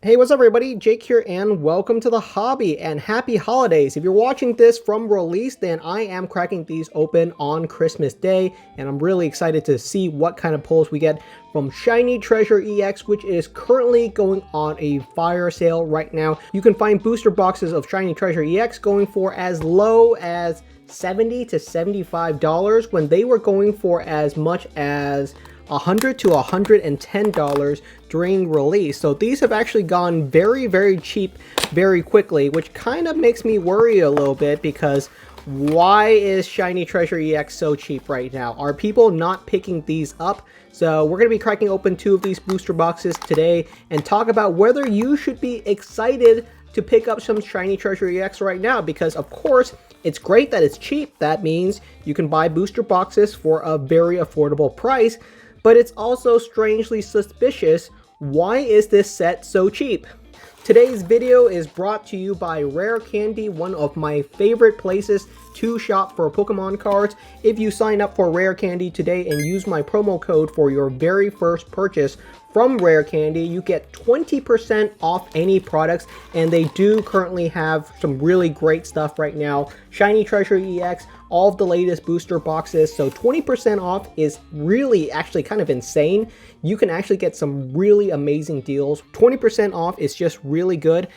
Hey, what's up everybody? Jake here and welcome to the hobby and happy holidays. If you're watching this from release, then I am cracking these open on Christmas Day and I'm really excited to see what kind of pulls we get from Shiny Treasure EX, which is currently going on a fire sale right now. You can find booster boxes of Shiny Treasure EX going for as low as $70 to $75 when they were going for as much as $100 to $110 during release. So these have actually gone very cheap very quickly, which kind of makes me worry a little bit because why is Shiny Treasure EX so cheap right now? Are people not picking these up? So we're going to be cracking open 2 of these booster boxes today and talk about whether you should be excited to pick up some Shiny Treasure EX right now, because of course it's great that it's cheap. That means you can buy booster boxes for a very affordable price. But it's also strangely suspicious. Why is this set so cheap? Today's video is brought to you by Rare Candy, one of my favorite places to shop for Pokemon cards. If you sign up for Rare Candy today and use my promo code for your very first purchase from Rare Candy, you get 20% off any products, and they do currently have some really great stuff right now. Shiny Treasure EX, all of the latest booster boxes, so 20% off is really actually kind of insane. You can actually get some really amazing deals. 20% off is just really good.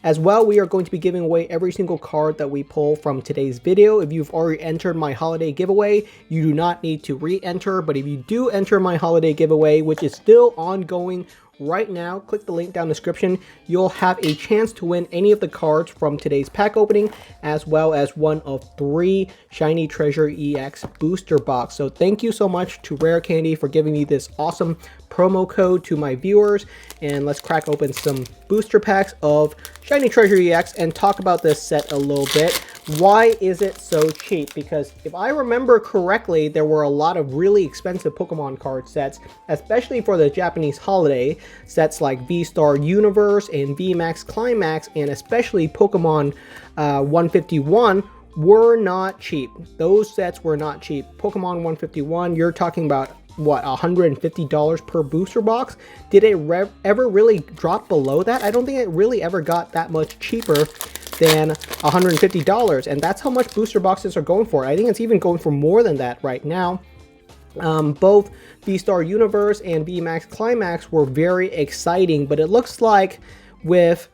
As well, we are going to be giving away every single card that we pull from today's video. If you've already entered my holiday giveaway, you do not need to re-enter, but if you do enter my holiday giveaway, which is still ongoing right now, click the link down in the description. You'll have a chance to win any of the cards from today's pack opening, as well as one of 3 Shiny Treasure EX booster box. So thank you so much to Rare Candy for giving me this awesome promo code to my viewers, and let's crack open some booster packs of Shiny Treasure EX and talk about this set a little bit. Why is it so cheap? Because if I remember correctly, there were a lot of really expensive Pokemon card sets, especially for the Japanese holiday, sets like V-Star Universe and VMAX Climax, and especially Pokemon 151 were not cheap. Those sets were not cheap. Pokemon 151, you're talking about what, $150 per booster box? Did it ever really drop below that? I don't think it really ever got that much cheaper than $150, and that's how much booster boxes are going for. I think it's even going for more than that right now. Both V-Star Universe and VMAX Climax were very exciting, but it looks like with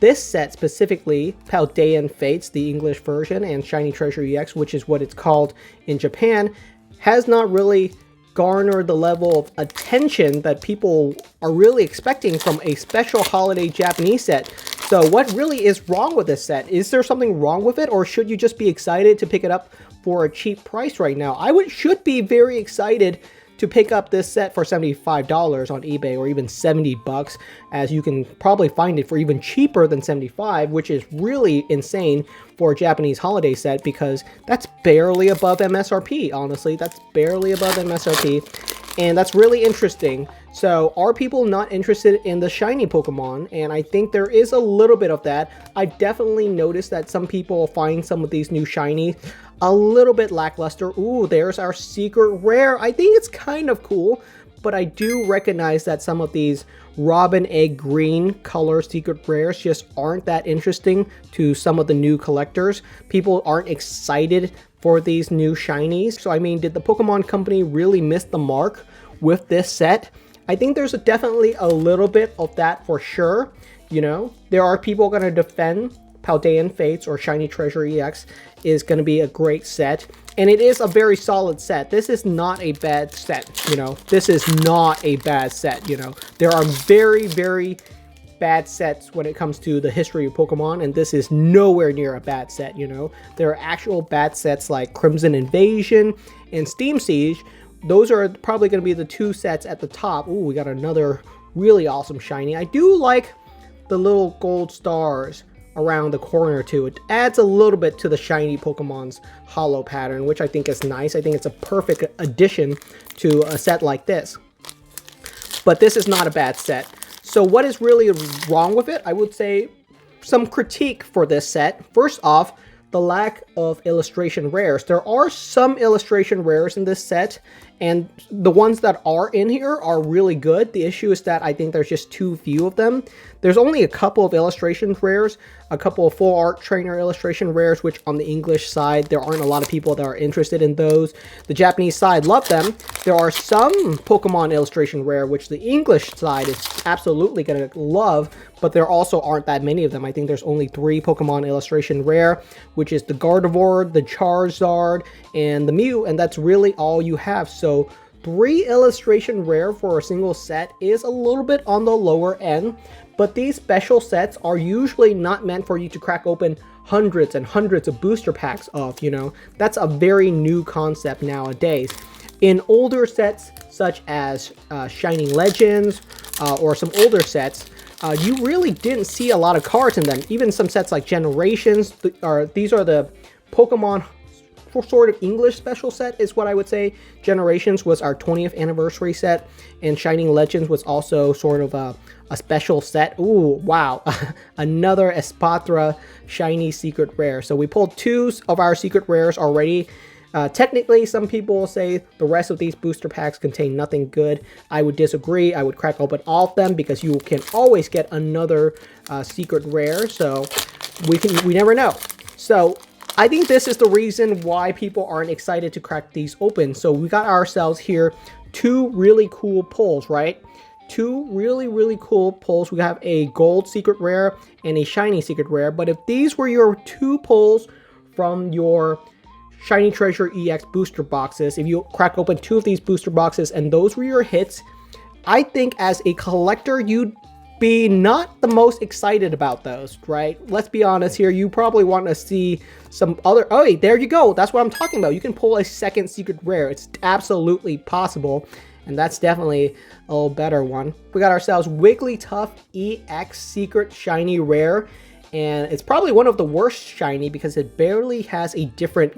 this set specifically, Paldean Fates, the English version, and Shiny Treasure EX, which is what it's called in Japan, has not really garnered the level of attention that people are really expecting from a special holiday Japanese set. So what really is wrong with this set? Is there something wrong with it, or should you just be excited to pick it up for a cheap price right now? I should be very excited to pick up this set for $75 on eBay, or even 70 bucks, as you can probably find it for even cheaper than 75, which is really insane for a Japanese holiday set, because that's barely above MSRP. Honestly, that's barely above MSRP, and that's really interesting. So are people not interested in the shiny Pokemon? And I think there is a little bit of that. I definitely noticed that some people find some of these new shinies a little bit lackluster. Ooh, there's our secret rare. I think it's kind of cool, but I do recognize that some of these Robin Egg Green color secret rares just aren't that interesting to some of the new collectors. People aren't excited for these new shinies. So I mean, did the Pokemon Company really miss the mark with this set? I think there's definitely a little bit of that for sure. You know, there are people going to defend Paldean Fates or Shiny Treasure EX is going to be a great set, and it is a very solid set. This is not a bad set, you know. This is not a bad set, you know. There are very bad sets when it comes to the history of Pokemon, and this is nowhere near a bad set, you know. There are actual bad sets like Crimson Invasion and Steam Siege. Those are probably going to be the 2 sets at the top. Ooh, we got another really awesome shiny. I do like the little gold stars around the corner too. It adds a little bit to the shiny Pokemon's hollow pattern, which I think is nice. I think it's a perfect addition to a set like this. But this is not a bad set. So what is really wrong with it? I would say some critique for this set. First off, the lack of illustration rares. There are some illustration rares in this set, and the ones that are in here are really good. The issue is that I think there's just too few of them. There's only a couple of illustration rares, a couple of full art trainer illustration rares, which on the English side, there aren't a lot of people that are interested in those. The Japanese side love them. There are some Pokemon illustration rare, which the English side is absolutely going to love, but there also aren't that many of them. I think there's only 3 Pokemon illustration rare, which is the Gardevoir, the Charizard, and the Mew, and that's really all you have. So 3 illustration rare for a single set is a little bit on the lower end, but these special sets are usually not meant for you to crack open hundreds and hundreds of booster packs of, you know. That's a very new concept nowadays. In older sets, such as Shining Legends or some older sets, you really didn't see a lot of cards in them. Even some sets like Generations, these are the Pokemon sort of English special set is what I would say. Generations was our 20th anniversary set, and Shining Legends was also sort of a special set. Ooh, wow. Another Espatra shiny secret rare. So we pulled 2 of our secret rares already. Technically, some people will say the rest of these booster packs contain nothing good. I would disagree. I would crack open all of them because you can always get another secret rare. So we never know. So I think this is the reason why people aren't excited to crack these open. So we got ourselves here 2 really cool pulls, right? 2 really, really cool pulls. We have a gold secret rare and a shiny secret rare. But if these were your 2 pulls from your Shiny Treasure EX booster boxes, if you crack open 2 of these booster boxes and those were your hits, I think as a collector, you'd be not the most excited about those, right? Let's be honest here. You probably want to see some other... Oh, hey, there you go. That's what I'm talking about. You can pull a second secret rare. It's absolutely possible, and that's definitely a little better one. We got ourselves Wigglytuff EX Secret Shiny Rare, and it's probably one of the worst shiny because it barely has a different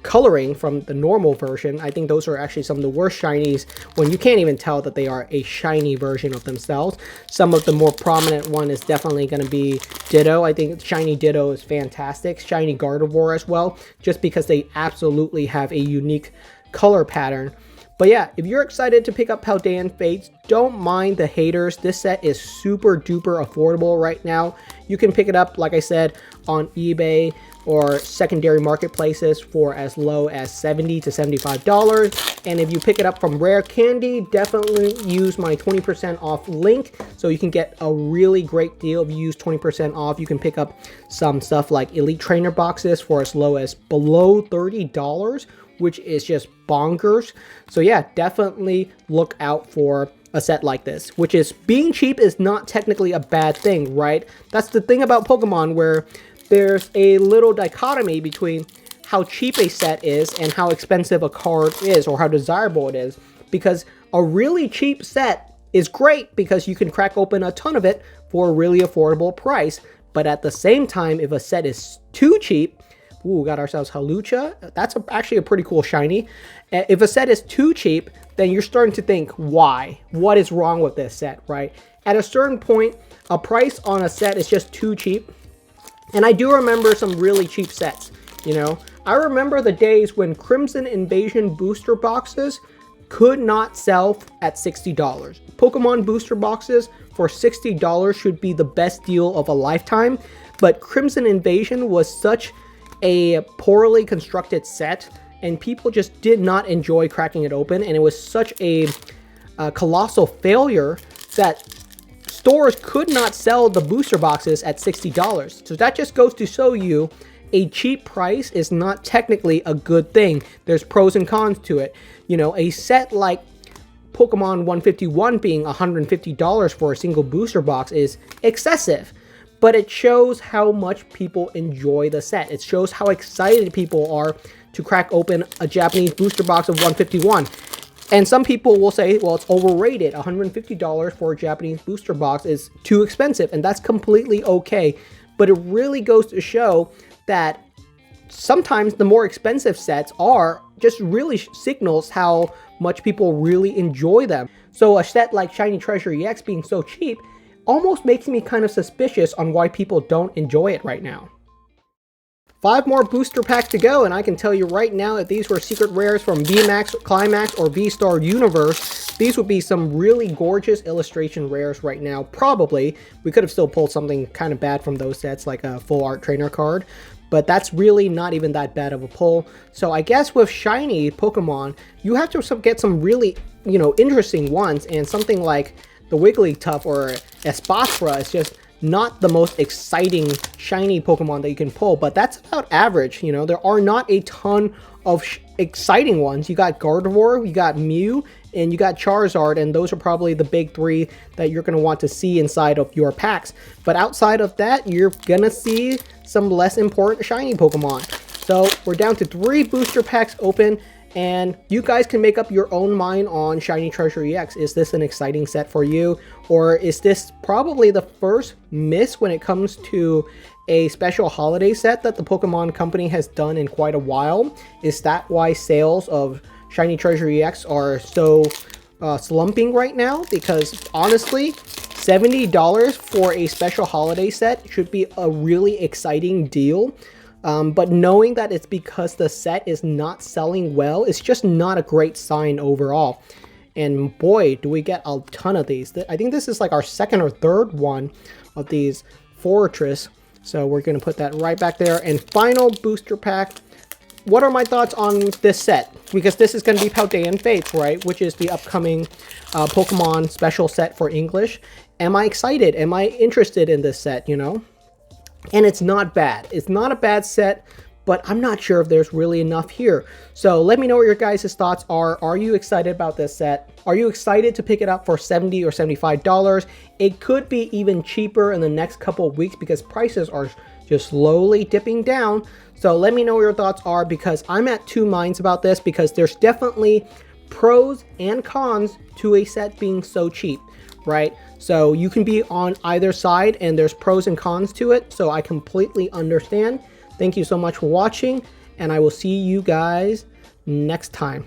coloring from the normal version. I think those are actually some of the worst shinies when you can't even tell that they are a shiny version of themselves. Some of the more prominent one is definitely going to be Ditto. I think Shiny Ditto is fantastic. Shiny Gardevoir as well, just because they absolutely have a unique color pattern. But yeah, if you're excited to pick up Paldean Fates, don't mind the haters. This set is super duper affordable right now. You can pick it up, like I said, on eBay or secondary marketplaces for as low as $70 to $75. And if you pick it up from Rare Candy, definitely use my 20% off link so you can get a really great deal. If you use 20% off, you can pick up some stuff like Elite Trainer boxes for as low as below $30, which is just bonkers. So yeah, definitely look out for a set like this, which is being cheap is not technically a bad thing, right? That's the thing about Pokemon, where there's a little dichotomy between how cheap a set is and how expensive a card is, or how desirable it is. Because a really cheap set is great because you can crack open a ton of it for a really affordable price. But at the same time, if a set is too cheap, ooh, got ourselves Halucha. That's actually a pretty cool shiny. If a set is too cheap, then you're starting to think, why? What is wrong with this set, right? At a certain point, a price on a set is just too cheap. And I do remember some really cheap sets, you know. I remember the days when Crimson Invasion booster boxes could not sell at $60. Pokemon booster boxes for $60 should be the best deal of a lifetime. But Crimson Invasion was such a poorly constructed set, and people just did not enjoy cracking it open, and it was such a colossal failure that stores could not sell the booster boxes at $60. So that just goes to show you a cheap price is not technically a good thing. There's pros and cons to it. You know, a set like Pokemon 151 being $150 for a single booster box is excessive. But it shows how much people enjoy the set. It shows how excited people are to crack open a Japanese booster box of 151. And some people will say, well, it's overrated. $150 for a Japanese booster box is too expensive, and that's completely okay. But it really goes to show that sometimes the more expensive sets are just really signals how much people really enjoy them. So a set like Shiny Treasure EX being so cheap almost makes me kind of suspicious on why people don't enjoy it right now. 5 more booster packs to go, and I can tell you right now if these were secret rares from VMAX, Climax, or V-Star Universe, these would be some really gorgeous illustration rares right now. Probably. We could have still pulled something kind of bad from those sets, like a full art trainer card, but that's really not even that bad of a pull. So I guess with shiny Pokemon, you have to get some really, you know, interesting ones, and something like the Wigglytuff or Espasfra is just not the most exciting shiny Pokemon that you can pull, but that's about average. You know, there are not a ton of exciting ones. You got Gardevoir, you got Mew, and you got Charizard, and those are probably the big 3 that you're going to want to see inside of your packs. But outside of that, you're going to see some less important shiny Pokemon. So we're down to 3 booster packs open, and you guys can make up your own mind on Shiny Treasure EX. Is this an exciting set for you? Or is this probably the first miss when it comes to a special holiday set that the Pokemon Company has done in quite a while? Is that why sales of Shiny Treasure EX are so slumping right now? Because honestly, $70 for a special holiday set should be a really exciting deal. But knowing that it's because the set is not selling well, it's just not a great sign overall. And boy, do we get a ton of these. I think this is like our 2nd or 3rd one of these Fortress. So we're going to put that right back there. And final booster pack. What are my thoughts on this set? Because this is going to be Paldean Fates, right? Which is the upcoming Pokemon special set for English. Am I excited? Am I interested in this set, you know? And it's not bad. It's not a bad set, but I'm not sure if there's really enough here. So let me know what your guys' thoughts are. Are you excited about this set? Are you excited to pick it up for $70 or $75? It could be even cheaper in the next couple of weeks because prices are just slowly dipping down. So let me know what your thoughts are, because I'm at 2 minds about this, because there's definitely pros and cons to a set being so cheap, right? So you can be on either side, and there's pros and cons to it. So I completely understand. Thank you so much for watching, and I will see you guys next time.